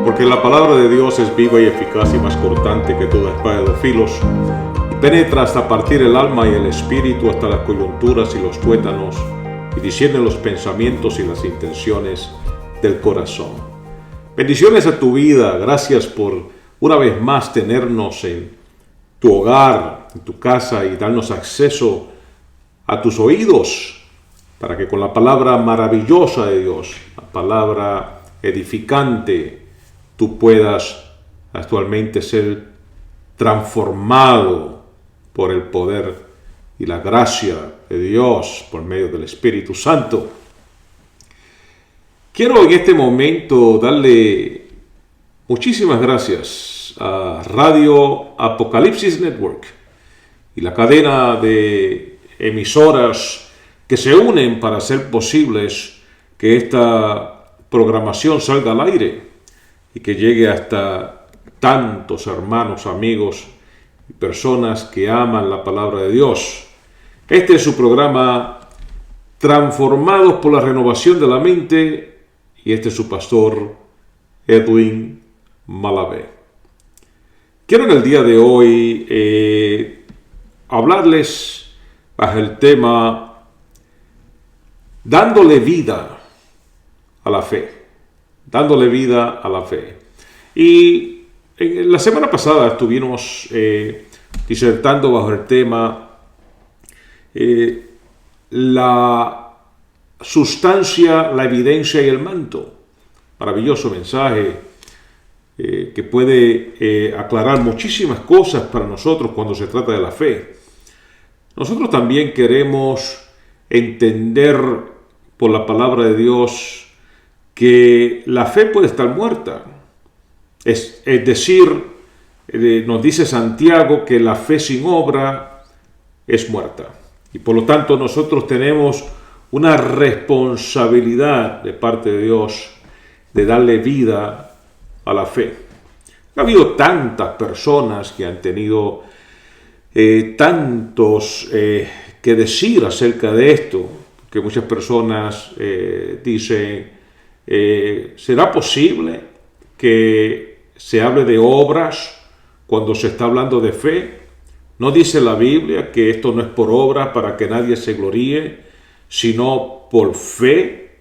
Porque la palabra de Dios es viva y eficaz y más cortante que toda espada de dos filos, y penetra hasta partir el alma y el espíritu, hasta las coyunturas y los tuétanos, y discierne los pensamientos y las intenciones del corazón. Bendiciones a tu vida. Gracias por una vez más tenernos en tu hogar, en tu casa, y darnos acceso a tus oídos para que con la palabra maravillosa de Dios, la palabra edificante, tú puedas actualmente ser transformado por el poder y la gracia de Dios por medio del Espíritu Santo. Quiero en este momento darle muchísimas gracias a Radio Apocalipsis Network y la cadena de emisoras que se unen para hacer posibles que esta programación salga al aire y que llegue hasta tantos hermanos, amigos y personas que aman la palabra de Dios. Este es su programa Transformados por la Renovación de la Mente, y este es su pastor Edwin Malavé. Quiero en el día de hoy hablarles bajo el tema dándole vida a la fe. Dándole vida a la fe. Y la semana pasada estuvimos disertando bajo el tema la sustancia, la evidencia y el manto. Maravilloso mensaje que puede aclarar muchísimas cosas para nosotros cuando se trata de la fe. Nosotros también queremos entender por la palabra de Dios que la fe puede estar muerta. Es decir, nos dice Santiago que la fe sin obra es muerta. Y por lo tanto nosotros tenemos una responsabilidad de parte de Dios de darle vida a la fe. Ha habido tantas personas que han tenido tantos que decir acerca de esto, que muchas personas dicen, ¿será posible que se hable de obras cuando se está hablando de fe? ¿No dice la Biblia que esto no es por obras para que nadie se gloríe, sino por fe?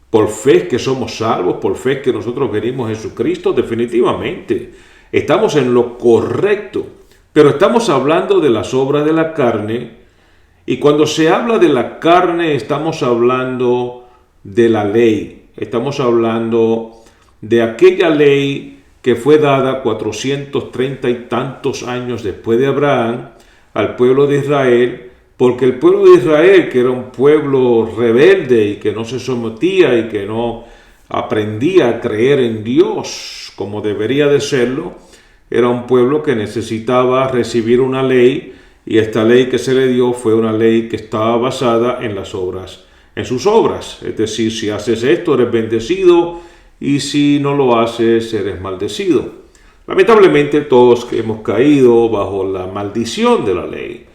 Por fe que somos salvos, por fe que nosotros venimos a Jesucristo. Definitivamente estamos en lo correcto, pero estamos hablando de las obras de la carne, y cuando se habla de la carne estamos hablando de la ley, estamos hablando de aquella ley que fue dada 430 y tantos años después de Abraham al pueblo de Israel, porque el pueblo de Israel, que era un pueblo rebelde y que no se sometía y que no aprendía a creer en Dios como debería de serlo, era un pueblo que necesitaba recibir una ley, y esta ley que se le dio fue una ley que estaba basada en las obras, en sus obras. Es decir, si haces esto eres bendecido, y si no lo haces eres maldecido. Lamentablemente todos hemos caído bajo la maldición de la ley,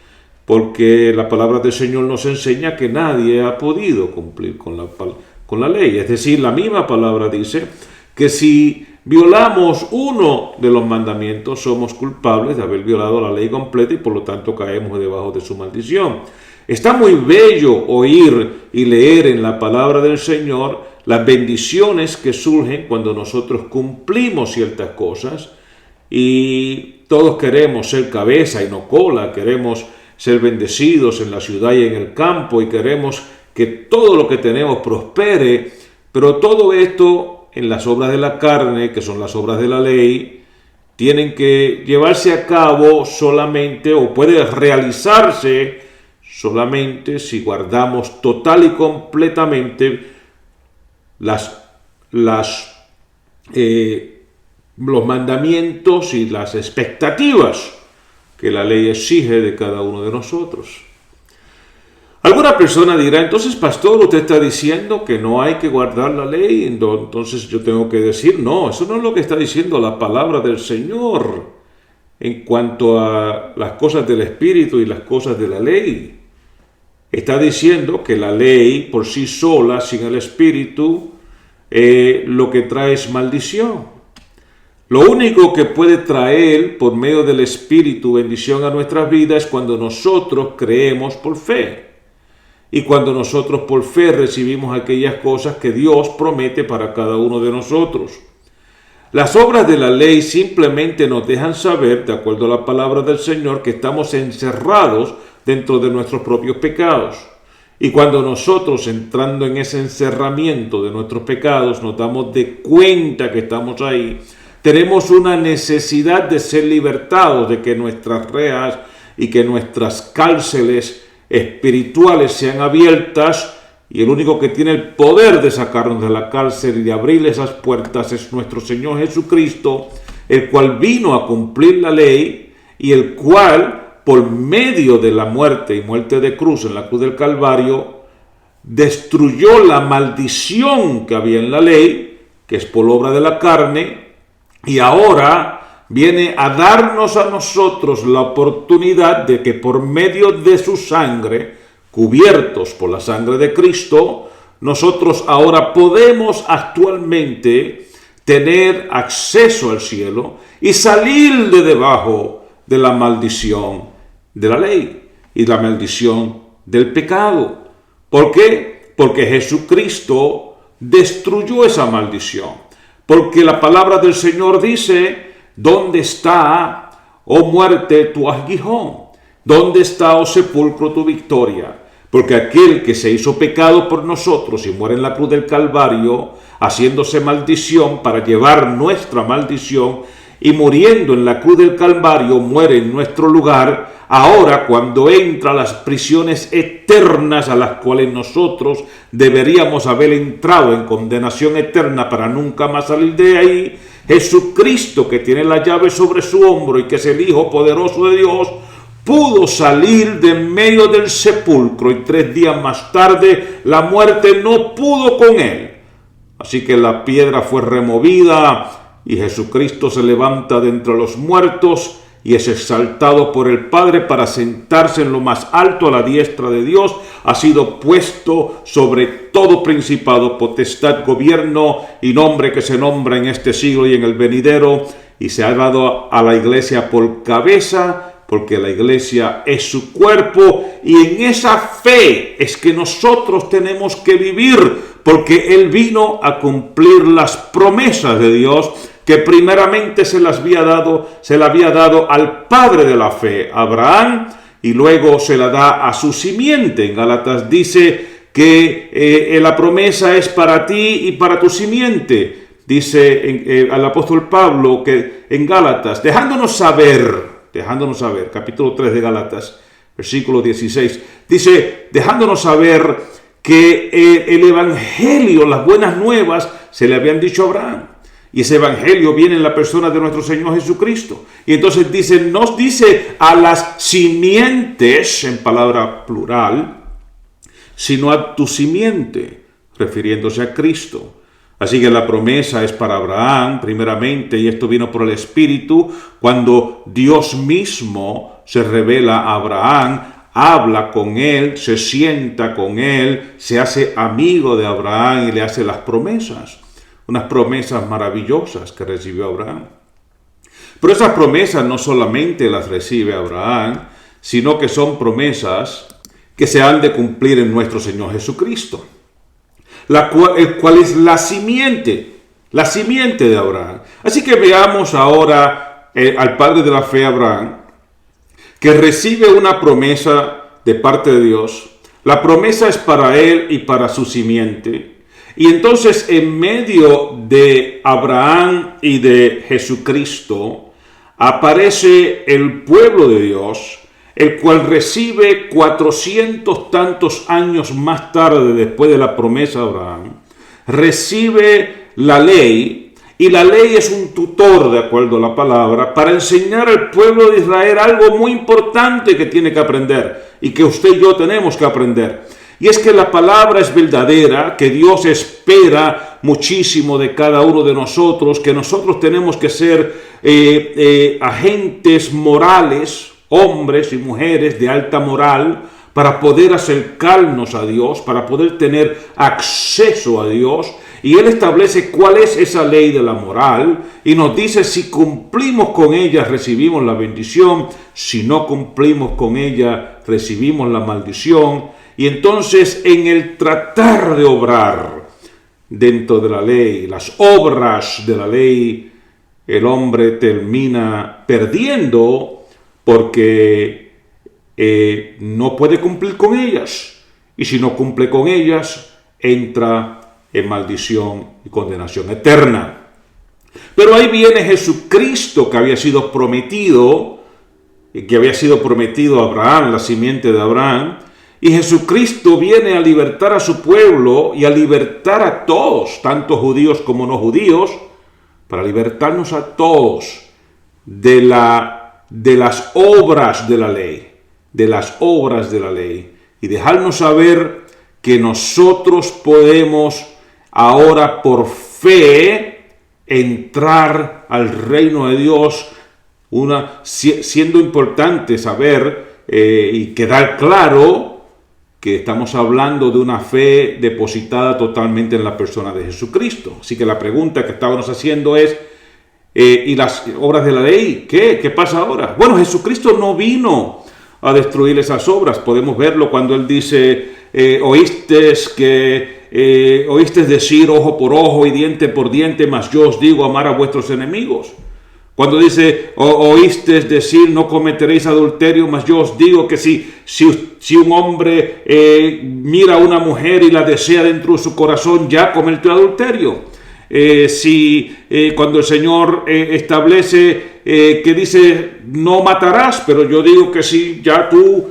porque la palabra del Señor nos enseña que nadie ha podido cumplir con la ley. Es decir, la misma palabra dice que si violamos uno de los mandamientos, somos culpables de haber violado la ley completa, y por lo tanto caemos debajo de su maldición. Está muy bello oír y leer en la palabra del Señor las bendiciones que surgen cuando nosotros cumplimos ciertas cosas, y todos queremos ser cabeza y no cola, queremos ser bendecidos en la ciudad y en el campo, y queremos que todo lo que tenemos prospere, pero todo esto en las obras de la carne, que son las obras de la ley, tienen que llevarse a cabo solamente, o puede realizarse solamente si guardamos total y completamente los mandamientos y las expectativas que la ley exige de cada uno de nosotros. Alguna persona dirá, entonces, pastor, usted está diciendo que no hay que guardar la ley, entonces yo tengo que decir, no, eso no es lo que está diciendo la palabra del Señor en cuanto a las cosas del Espíritu y las cosas de la ley. Está diciendo que la ley por sí sola, sin el Espíritu, lo que trae es maldición. Lo único que puede traer por medio del Espíritu bendición a nuestras vidas es cuando nosotros creemos por fe. Y cuando nosotros por fe recibimos aquellas cosas que Dios promete para cada uno de nosotros. Las obras de la ley simplemente nos dejan saber, de acuerdo a la palabra del Señor, que estamos encerrados dentro de nuestros propios pecados. Y cuando nosotros, entrando en ese encerramiento de nuestros pecados, nos damos de cuenta que estamos ahí, tenemos una necesidad de ser libertados, de que nuestras rejas y que nuestras cárceles espirituales sean abiertas, y el único que tiene el poder de sacarnos de la cárcel y de abrir esas puertas es nuestro Señor Jesucristo, el cual vino a cumplir la ley y el cual, por medio de la muerte y muerte de cruz en la cruz del Calvario, destruyó la maldición que había en la ley, que es por obra de la carne, y ahora viene a darnos a nosotros la oportunidad de que por medio de su sangre, cubiertos por la sangre de Cristo, nosotros ahora podemos actualmente tener acceso al cielo y salir de debajo de la maldición de la ley y la maldición del pecado. ¿Por qué? Porque Jesucristo destruyó esa maldición. Porque la palabra del Señor dice: ¿dónde está, oh muerte, tu aguijón? ¿Dónde está, oh sepulcro, tu victoria? Porque aquel que se hizo pecado por nosotros y muere en la cruz del Calvario, haciéndose maldición para llevar nuestra maldición, y muriendo en la cruz del Calvario muere en nuestro lugar, ahora cuando entra a las prisiones eternas a las cuales nosotros deberíamos haber entrado en condenación eterna para nunca más salir de ahí, Jesucristo, que tiene la llave sobre su hombro y que es el Hijo poderoso de Dios, pudo salir de medio del sepulcro, y 3 días más tarde la muerte no pudo con él. Así que la piedra fue removida y Jesucristo se levanta de entre los muertos y es exaltado por el Padre para sentarse en lo más alto a la diestra de Dios. Ha sido puesto sobre todo principado, potestad, gobierno y nombre que se nombra en este siglo y en el venidero, y se ha dado a la iglesia por cabeza, porque la iglesia es su cuerpo, y en esa fe es que nosotros tenemos que vivir, porque Él vino a cumplir las promesas de Dios que primeramente se le había dado al padre de la fe, Abraham, y luego se la da a su simiente. En Gálatas dice que la promesa es para ti y para tu simiente. Dice al apóstol Pablo que en Gálatas, dejándonos saber, capítulo 3 de Gálatas, versículo 16, dice, dejándonos saber que el evangelio, las buenas nuevas, se le habían dicho a Abraham. Y ese evangelio viene en la persona de nuestro Señor Jesucristo. Y entonces nos dice a las simientes, en palabra plural, sino a tu simiente, refiriéndose a Cristo. Así que la promesa es para Abraham, primeramente, y esto vino por el Espíritu, cuando Dios mismo se revela a Abraham, habla con él, se sienta con él, se hace amigo de Abraham y le hace las promesas. Unas promesas maravillosas que recibió Abraham. Pero esas promesas no solamente las recibe Abraham, sino que son promesas que se han de cumplir en nuestro Señor Jesucristo, el cual es la simiente de Abraham. Así que veamos ahora al padre de la fe, Abraham, que recibe una promesa de parte de Dios. La promesa es para él y para su simiente. Y entonces en medio de Abraham y de Jesucristo aparece el pueblo de Dios, el cual recibe 400 tantos años más tarde, después de la promesa de Abraham, recibe la ley, y la ley es un tutor, de acuerdo a la palabra, para enseñar al pueblo de Israel algo muy importante que tiene que aprender, y que usted y yo tenemos que aprender. Y es que la palabra es verdadera, que Dios espera muchísimo de cada uno de nosotros, que nosotros tenemos que ser agentes morales, hombres y mujeres de alta moral, para poder acercarnos a Dios, para poder tener acceso a Dios. Y Él establece cuál es esa ley de la moral y nos dice si cumplimos con ella recibimos la bendición, si no cumplimos con ella recibimos la maldición. Y entonces en el tratar de obrar dentro de la ley, las obras de la ley, el hombre termina perdiendo porque no puede cumplir con ellas. Y si no cumple con ellas, entra en maldición y condenación eterna. Pero ahí viene Jesucristo que había sido prometido a Abraham, la simiente de Abraham, y Jesucristo viene a libertar a su pueblo y a libertar a todos, tanto judíos como no judíos, para libertarnos a todos de las obras de la ley, y dejarnos saber que nosotros podemos ahora por fe entrar al reino de Dios, siendo importante saber y quedar claro que estamos hablando de una fe depositada totalmente en la persona de Jesucristo. Así que la pregunta que estábamos haciendo es, ¿y las obras de la ley? ¿Qué pasa ahora? Bueno, Jesucristo no vino a destruir esas obras. Podemos verlo cuando Él dice, oíste decir ojo por ojo y diente por diente, mas yo os digo amar a vuestros enemigos. Cuando dice, oíste decir no cometeréis adulterio, mas yo os digo que si un hombre mira a una mujer y la desea dentro de su corazón, ya cometió adulterio. Cuando el Señor establece que dice no matarás, pero yo digo que si ya tú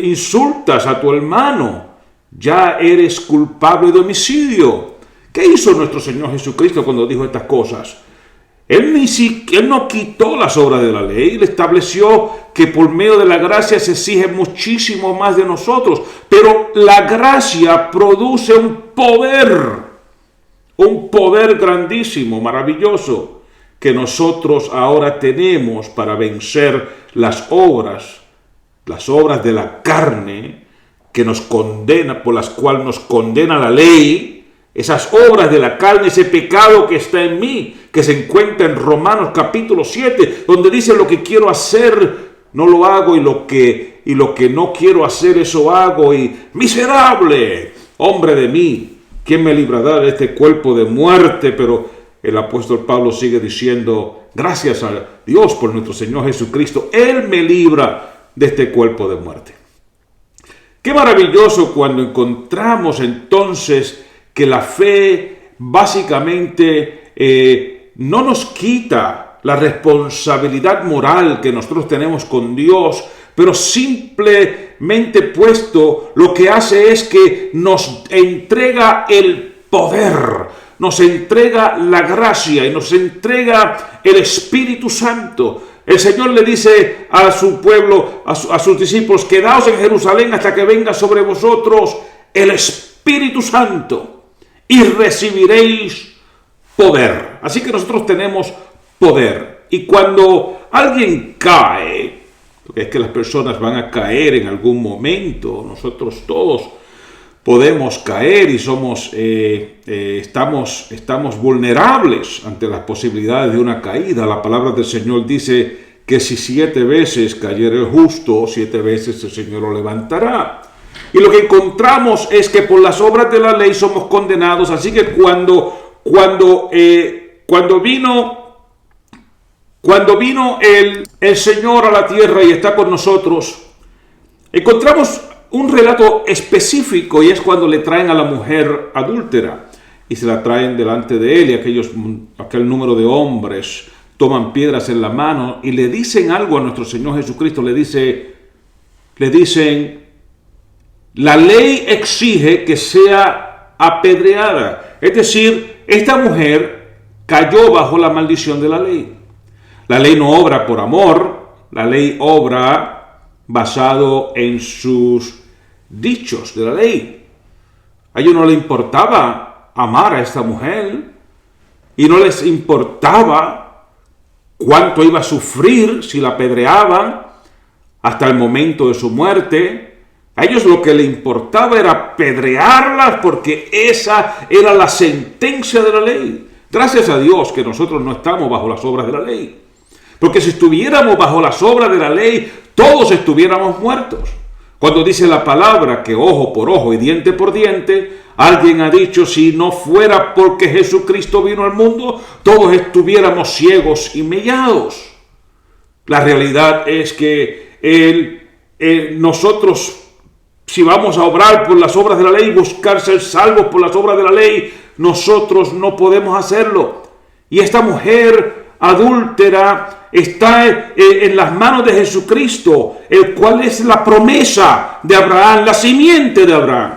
insultas a tu hermano, ya eres culpable de homicidio. ¿Qué hizo nuestro Señor Jesucristo cuando dijo estas cosas? Él no quitó las obras de la ley, Él estableció que por medio de la gracia se exige muchísimo más de nosotros, pero la gracia produce un poder grandísimo, maravilloso, que nosotros ahora tenemos para vencer las obras de la carne que nos condena, por las cuales nos condena la ley. Esas obras de la carne, ese pecado que está en mí, que se encuentra en Romanos capítulo 7, donde dice lo que quiero hacer, no lo hago, y lo que no quiero hacer, eso hago, y miserable hombre de mí, ¿quién me librará de este cuerpo de muerte? Pero el apóstol Pablo sigue diciendo, gracias a Dios por nuestro Señor Jesucristo, Él me libra de este cuerpo de muerte. Qué maravilloso cuando encontramos entonces que la fe básicamente no nos quita la responsabilidad moral que nosotros tenemos con Dios, pero simplemente puesto lo que hace es que nos entrega el poder, nos entrega la gracia y nos entrega el Espíritu Santo. El Señor le dice a su pueblo, a sus discípulos, quedaos en Jerusalén hasta que venga sobre vosotros el Espíritu Santo y recibiréis poder. Así que nosotros tenemos poder. Y cuando alguien cae, porque es que las personas van a caer en algún momento, nosotros todos podemos caer y estamos vulnerables ante las posibilidades de una caída. La palabra del Señor dice que si 7 veces cayere el justo, 7 veces el Señor lo levantará. Y lo que encontramos es que por las obras de la ley somos condenados. Así que cuando vino el Señor a la tierra y está con nosotros, encontramos un relato específico, y es cuando le traen a la mujer adúltera y se la traen delante de él, y aquel número de hombres toman piedras en la mano y le dicen algo a nuestro Señor Jesucristo. Le dicen, la ley exige que sea apedreada. Es decir, esta mujer cayó bajo la maldición de la ley. La ley no obra por amor, la ley obra basado en sus dichos de la ley. A ellos no les importaba amar a esta mujer y no les importaba cuánto iba a sufrir si la apedreaban hasta el momento de su muerte. A ellos lo que le importaba era apedrearlas porque esa era la sentencia de la ley. Gracias a Dios que nosotros no estamos bajo las obras de la ley. Porque si estuviéramos bajo las obras de la ley, todos estuviéramos muertos. Cuando dice la palabra que ojo por ojo y diente por diente, alguien ha dicho, si no fuera porque Jesucristo vino al mundo, todos estuviéramos ciegos y mellados. La realidad es que nosotros, si vamos a obrar por las obras de la ley, buscar ser salvos por las obras de la ley, nosotros no podemos hacerlo. Y esta mujer adúltera está en las manos de Jesucristo, el cual es la promesa de Abraham, la simiente de Abraham.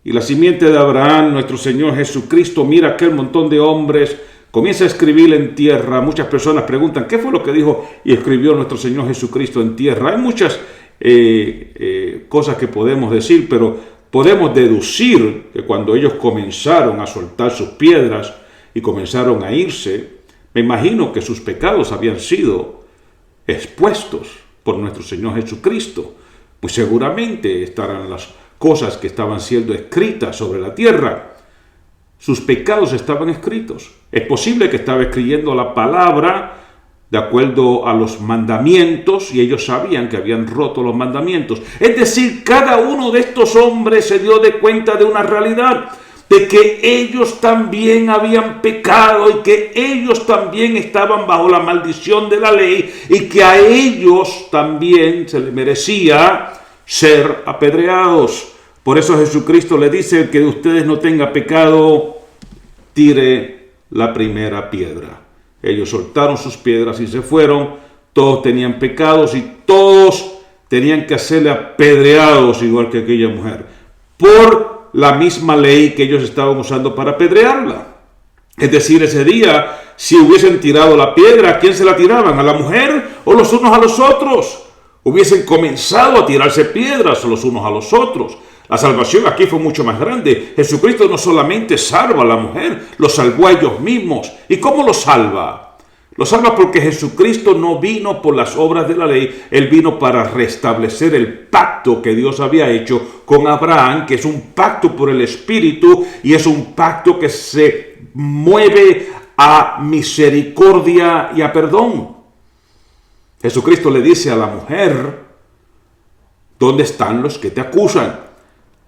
Y la simiente de Abraham, nuestro Señor Jesucristo, mira aquel montón de hombres, comienza a escribir en tierra. Muchas personas preguntan, ¿qué fue lo que dijo y escribió nuestro Señor Jesucristo en tierra? Hay muchas cosas que podemos decir, pero podemos deducir que cuando ellos comenzaron a soltar sus piedras y comenzaron a irse, me imagino que sus pecados habían sido expuestos por nuestro Señor Jesucristo. Pues seguramente estarán las cosas que estaban siendo escritas sobre la tierra. Sus pecados estaban escritos. Es posible que estaba escribiendo la palabra de acuerdo a los mandamientos y ellos sabían que habían roto los mandamientos. Es decir, cada uno de estos hombres se dio de cuenta de una realidad, de que ellos también habían pecado y que ellos también estaban bajo la maldición de la ley y que a ellos también se les merecía ser apedreados. Por eso Jesucristo le dice, el que de ustedes no tenga pecado, tire la primera piedra. Ellos soltaron sus piedras y se fueron. Todos tenían pecados y todos tenían que serle apedreados igual que aquella mujer, por la misma ley que ellos estaban usando para apedrearla. Es decir, ese día, si hubiesen tirado la piedra, ¿a quién se la tiraban? ¿A la mujer o los unos a los otros? Hubiesen comenzado a tirarse piedras los unos a los otros. La salvación aquí fue mucho más grande. Jesucristo no solamente salva a la mujer, lo salvó a ellos mismos. ¿Y cómo lo salva? Lo salva porque Jesucristo no vino por las obras de la ley, Él vino para restablecer el pacto que Dios había hecho con Abraham, que es un pacto por el Espíritu y es un pacto que se mueve a misericordia y a perdón. Jesucristo le dice a la mujer, ¿dónde están los que te acusan?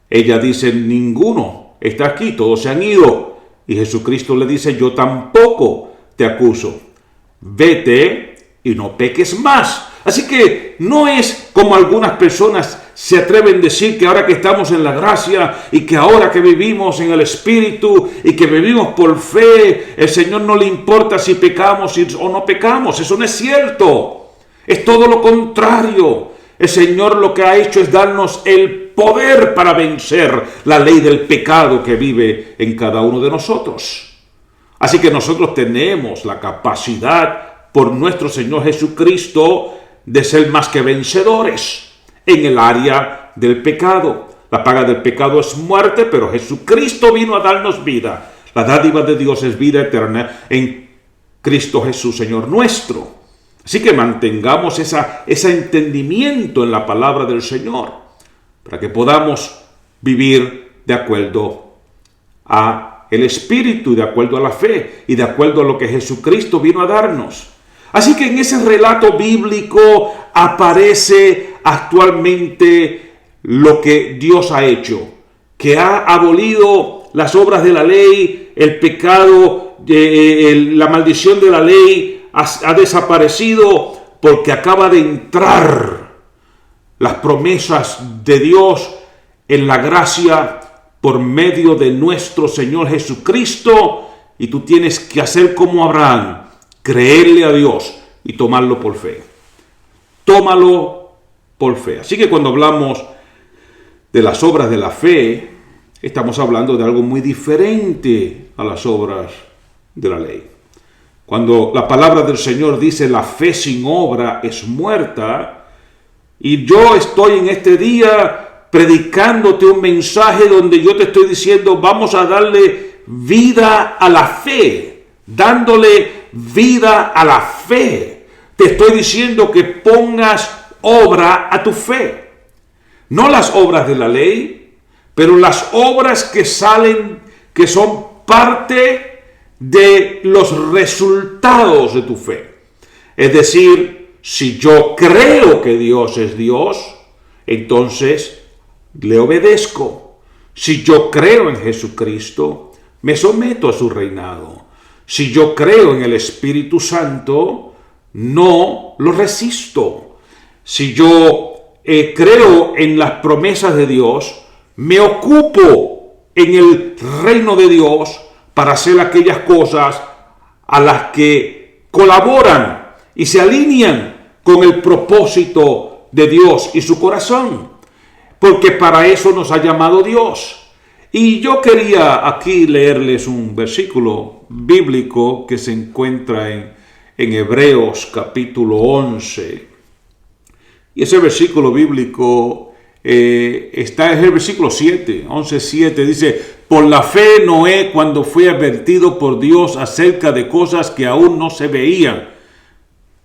Ella dice, ninguno está aquí, todos se han ido. Y Jesucristo le dice, yo tampoco te acuso. Vete y no peques más. Así que no es como algunas personas se atreven a decir que ahora que estamos en la gracia y que ahora que vivimos en el Espíritu y que vivimos por fe, el Señor no le importa si pecamos o no pecamos. Eso no es cierto. Es todo lo contrario. El Señor lo que ha hecho es darnos el poder para vencer la ley del pecado que vive en cada uno de nosotros. Así que nosotros tenemos la capacidad por nuestro Señor Jesucristo de ser más que vencedores en el área del pecado. La paga del pecado es muerte, pero Jesucristo vino a darnos vida. La dádiva de Dios es vida eterna en Cristo Jesús, Señor nuestro. Así que mantengamos ese entendimiento en la palabra del Señor para que podamos vivir de acuerdo a el Espíritu, de acuerdo a la fe y de acuerdo a lo que Jesucristo vino a darnos. Así que en ese relato bíblico aparece actualmente lo que Dios ha hecho, que ha abolido las obras de la ley, el pecado, la maldición de la ley ha desaparecido porque acaba de entrar las promesas de Dios en la gracia por medio de nuestro Señor Jesucristo, y tú tienes que hacer como Abraham, creerle a Dios y tomarlo por fe. Tómalo por fe. Así que cuando hablamos de las obras de la fe, estamos hablando de algo muy diferente a las obras de la ley. Cuando la palabra del Señor dice la fe sin obra es muerta, y yo estoy en este día predicándote un mensaje donde yo te estoy diciendo vamos a darle vida a la fe, dándole vida a la fe. Te estoy diciendo que pongas obra a tu fe. no las obras de la ley, pero las obras que salen, que son parte de los resultados de tu fe. Es decir, si yo creo que Dios es Dios, entonces le obedezco. Si yo creo en Jesucristo, me someto a su reinado. Si yo creo en el Espíritu Santo, no lo resisto. Si yo creo en las promesas de Dios, me ocupo en el reino de Dios para hacer aquellas cosas a las que colaboran y se alinean con el propósito de Dios y su corazón, porque para eso nos ha llamado Dios. Y yo quería aquí leerles un versículo bíblico que se encuentra en Hebreos capítulo 11. Y ese versículo bíblico es el versículo 7, 11:7, dice: por la fe Noé, cuando fue advertido por Dios acerca de cosas que aún no se veían,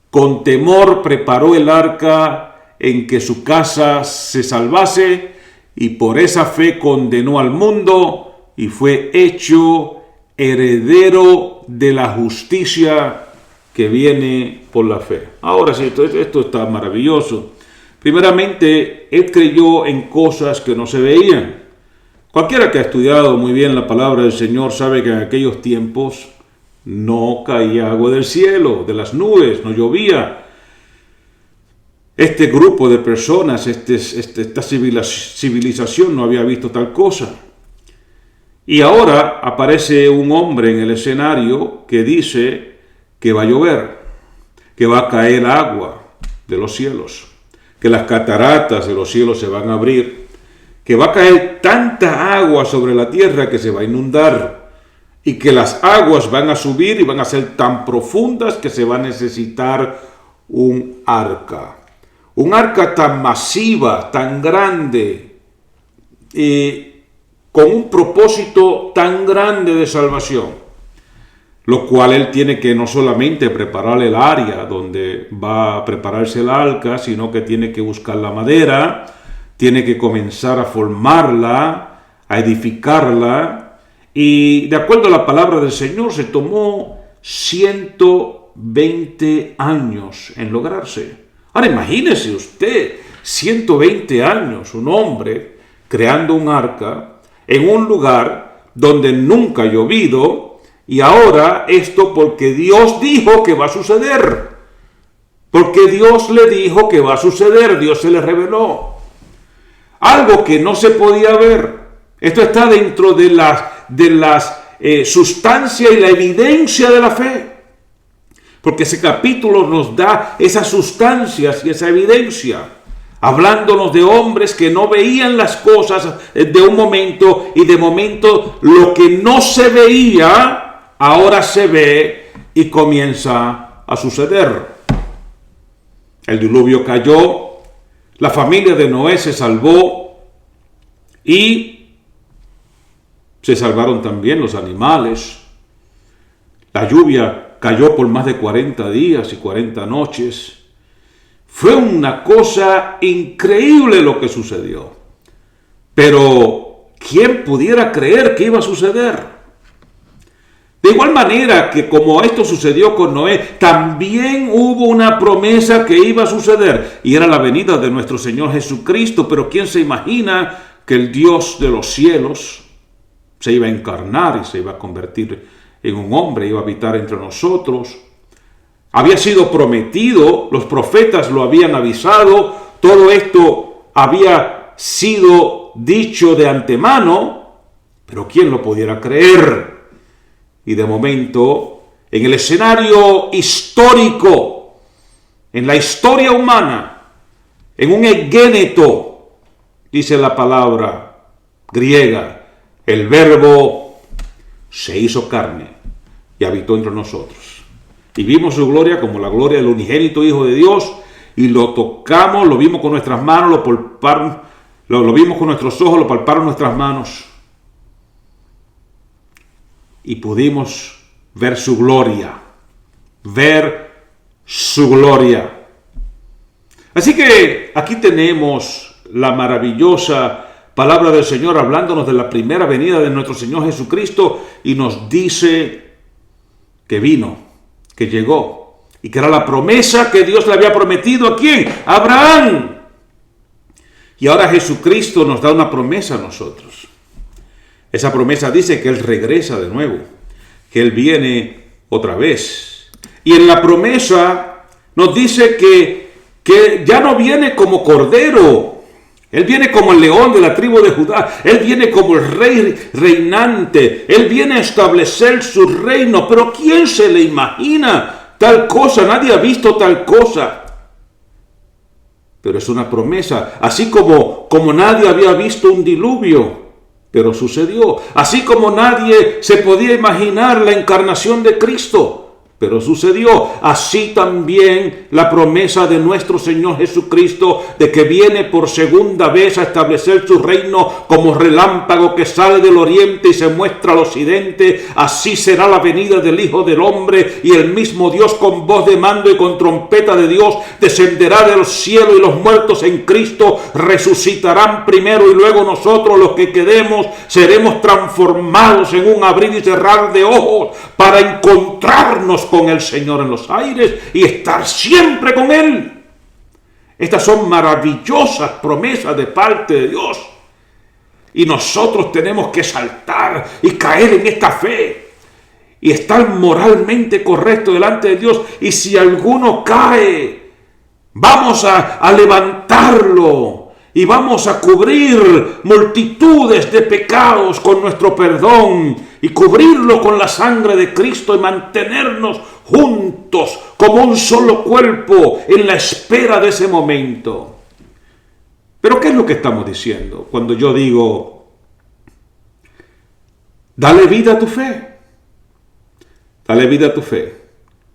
con temor preparó el arca en que su casa se salvase, y por esa fe condenó al mundo y fue hecho heredero de la justicia que viene por la fe. Ahora sí, esto está maravilloso. Primeramente, él creyó en cosas que no se veían. Cualquiera que ha estudiado muy bien la palabra del Señor sabe que en aquellos tiempos no caía agua del cielo, de las nubes, no llovía. Este grupo de personas, esta civilización no había visto tal cosa. Y ahora aparece un hombre en el escenario que dice que va a llover, que va a caer agua de los cielos, que las cataratas de los cielos se van a abrir, que va a caer tanta agua sobre la tierra que se va a inundar, y que las aguas van a subir y van a ser tan profundas que se va a necesitar un arca tan masiva, tan grande, con un propósito tan grande de salvación, lo cual él tiene que no solamente preparar el área donde va a prepararse el arca, sino que tiene que buscar la madera, tiene que comenzar a formarla, a edificarla, y de acuerdo a la palabra del Señor se tomó 120 años en lograrse. Ahora imagínese usted, 120 años, un hombre creando un arca en un lugar donde nunca ha llovido, y ahora esto porque Dios dijo que va a suceder. Porque Dios le dijo que va a suceder, Dios se le reveló. Algo que no se podía ver. Esto está dentro de las sustancia y la evidencia de la fe. Porque ese capítulo nos da esas sustancias y esa evidencia, hablándonos de hombres que no veían las cosas de un momento, y de momento lo que no se veía, ahora se ve y comienza a suceder. El diluvio cayó, la familia de Noé se salvó y se salvaron también los animales. La lluvia cayó por más de 40 días y 40 noches. Fue una cosa increíble lo que sucedió. Pero ¿quién pudiera creer que iba a suceder? De igual manera que como esto sucedió con Noé, también hubo una promesa que iba a suceder, y era la venida de nuestro Señor Jesucristo. Pero ¿quién se imagina que el Dios de los cielos se iba a encarnar y se iba a convertir en un hombre, iba a habitar entre nosotros? Había sido prometido, los profetas lo habían avisado, todo esto había sido dicho de antemano, pero ¿quién lo pudiera creer? Y de momento, en el escenario histórico, en la historia humana, en un egéneto, dice la palabra griega, el verbo se hizo carne y habitó entre nosotros. Y vimos su gloria como la gloria del unigénito Hijo de Dios, y lo tocamos, lo vimos con nuestras manos, lo palparon, lo vimos con nuestros ojos, lo palparon nuestras manos, y pudimos ver su gloria, Así que aquí tenemos la maravillosa palabra del Señor hablándonos de la primera venida de nuestro Señor Jesucristo y nos dice que vino, que llegó y que era la promesa que Dios le había prometido ¿a quién? A Abraham. Y ahora Jesucristo nos da una promesa a nosotros. Esa promesa dice que Él regresa de nuevo, que Él viene otra vez. Y en la promesa nos dice que ya no viene como cordero. Él viene como el león de la tribu de Judá. Él viene como el rey reinante. Él viene a establecer su reino. Pero ¿quién se le imagina tal cosa? Nadie ha visto tal cosa. Pero es una promesa. Así como nadie había visto un diluvio. Pero sucedió. Así como nadie se podía imaginar la encarnación de Cristo. Pero sucedió. Así también la promesa de nuestro Señor Jesucristo de que viene por segunda vez a establecer su reino como relámpago que sale del oriente y se muestra al occidente. Así será la venida del Hijo del Hombre y el mismo Dios con voz de mando y con trompeta de Dios descenderá del cielo y los muertos en Cristo resucitarán primero y luego nosotros los que quedemos seremos transformados en un abrir y cerrar de ojos para encontrarnos con el Señor en los aires y estar siempre con Él. Estas son maravillosas promesas de parte de Dios. Y nosotros tenemos que saltar y caer en esta fe y estar moralmente correcto delante de Dios. Y si alguno cae, vamos a levantarlo y vamos a cubrir multitudes de pecados con nuestro perdón y cubrirlo con la sangre de Cristo y mantenernos juntos como un solo cuerpo en la espera de ese momento. Pero ¿qué es lo que estamos diciendo cuando yo digo, dale vida a tu fe? Dale vida a tu fe.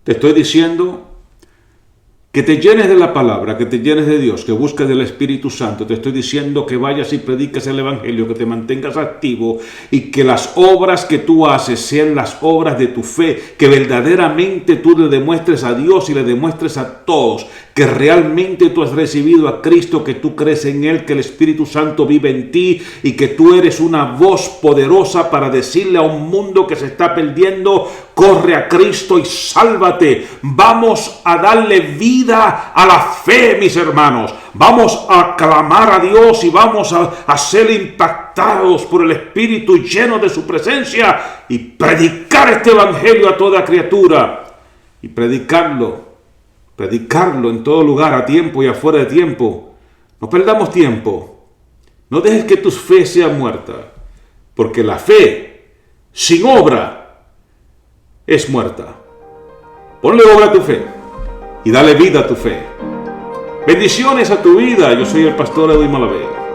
Te estoy diciendo que te llenes de la palabra, que te llenes de Dios, que busques del Espíritu Santo. Te estoy diciendo que vayas y prediques el Evangelio, que te mantengas activo y que las obras que tú haces sean las obras de tu fe, que verdaderamente tú le demuestres a Dios y le demuestres a todos que realmente tú has recibido a Cristo, que tú crees en Él, que el Espíritu Santo vive en ti y que tú eres una voz poderosa para decirle a un mundo que se está perdiendo, corre a Cristo y sálvate. Vamos a darle vida a la fe, mis hermanos. Vamos a clamar a Dios y vamos a ser impactados por el Espíritu lleno de su presencia y predicar este Evangelio a toda criatura y predicarlo en todo lugar, a tiempo y afuera de tiempo. No perdamos tiempo. No dejes que tu fe sea muerta, porque la fe sin obra es muerta. Ponle obra a tu fe y dale vida a tu fe. Bendiciones a tu vida. Yo soy el pastor Edwin Malavé.